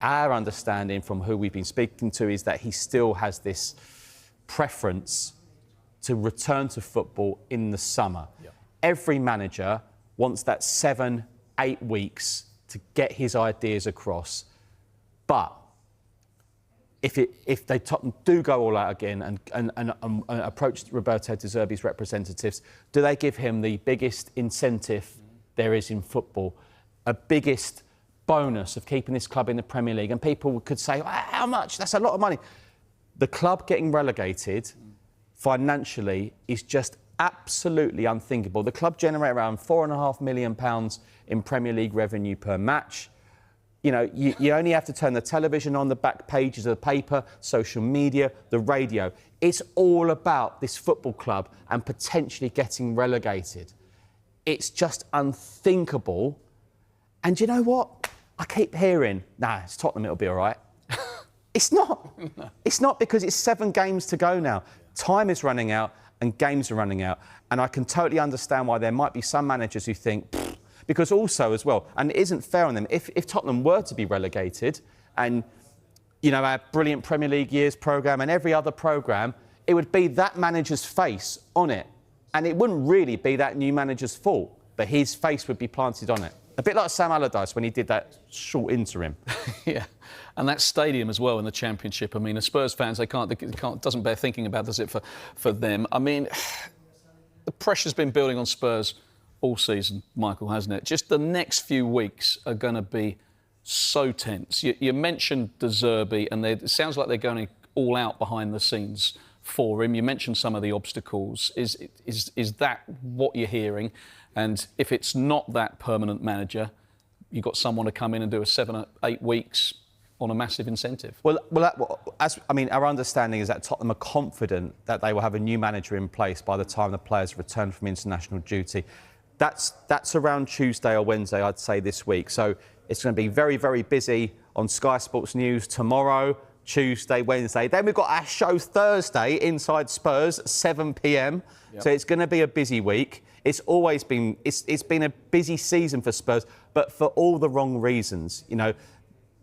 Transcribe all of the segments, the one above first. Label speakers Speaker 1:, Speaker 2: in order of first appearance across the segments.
Speaker 1: Our understanding from who we've been speaking to is that he still has this preference to return to football in the summer. Yep. Every manager wants that 7-8 weeks to get his ideas across. But if they do go all out again and approach Roberto De Zerbi's representatives, do they give him the biggest incentive there is in football, a biggest bonus of keeping this club in the Premier League? And people could say, how much? That's a lot of money. The club getting relegated financially is just absolutely unthinkable. The club generate around £4.5 million in Premier League revenue per match. You know, you only have to turn the television on, the back pages of the paper, social media, the radio. It's all about this football club and potentially getting relegated. It's just unthinkable. And you know what? I keep hearing, nah, it's Tottenham, it'll be all right. It's not. No. It's not, because it's 7 games to go now. Time is running out and games are running out. And I can totally understand why there might be some managers who think, because also as well, and it isn't fair on them, if Tottenham were to be relegated and, you know, our brilliant Premier League years programme and every other programme, it would be that manager's face on it. And it wouldn't really be that new manager's fault, but his face would be planted on it. A bit like Sam Allardyce when he did that short interim.
Speaker 2: Yeah, and that stadium as well in the Championship. I mean, as Spurs fans, it doesn't bear thinking about, does it, for them? I mean, the pressure's been building on Spurs all season, Michael, hasn't it? Just the next few weeks are going to be so tense. You mentioned De Zerbi, and it sounds like they're going all out behind the scenes for him. You mentioned some of the obstacles. Is that what you're hearing? And if it's not that permanent manager, you've got someone to come in and do a 7 or 8 weeks on a massive incentive.
Speaker 1: Well, our understanding is that Tottenham are confident that they will have a new manager in place by the time the players return from international duty. That's around Tuesday or Wednesday, I'd say, this week. So it's going to be very, very busy on Sky Sports News tomorrow, Tuesday, Wednesday. Then we've got our show Thursday, Inside Spurs, 7 p.m. Yep. So it's going to be a busy week. It's always been, it's been a busy season for Spurs, but for all the wrong reasons. You know,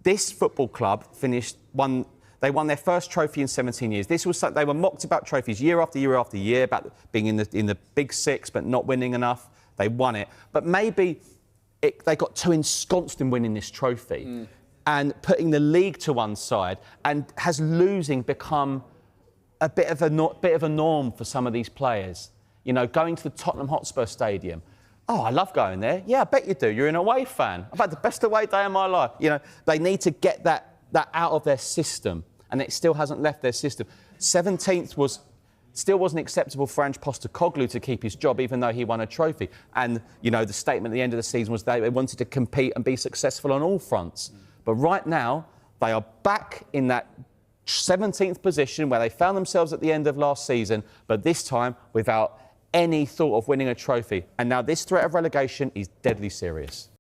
Speaker 1: this football club they won their first trophy in 17 years. They were mocked about trophies year after year after year, about being in the Big Six but not winning enough. They won it. But maybe they got too ensconced in winning this trophy and putting the league to one side, and has losing become a bit of a norm for some of these players. You know, going to the Tottenham Hotspur Stadium. Oh, I love going there. Yeah, I bet you do. You're an away fan. I've had the best away day of my life. You know, they need to get that out of their system, and it still hasn't left their system. 17th still wasn't acceptable for Ange Postecoglou to keep his job, even though he won a trophy. And, you know, the statement at the end of the season was they wanted to compete and be successful on all fronts. But right now, they are back in that 17th position where they found themselves at the end of last season, but this time without any thought of winning a trophy. And now this threat of relegation is deadly serious.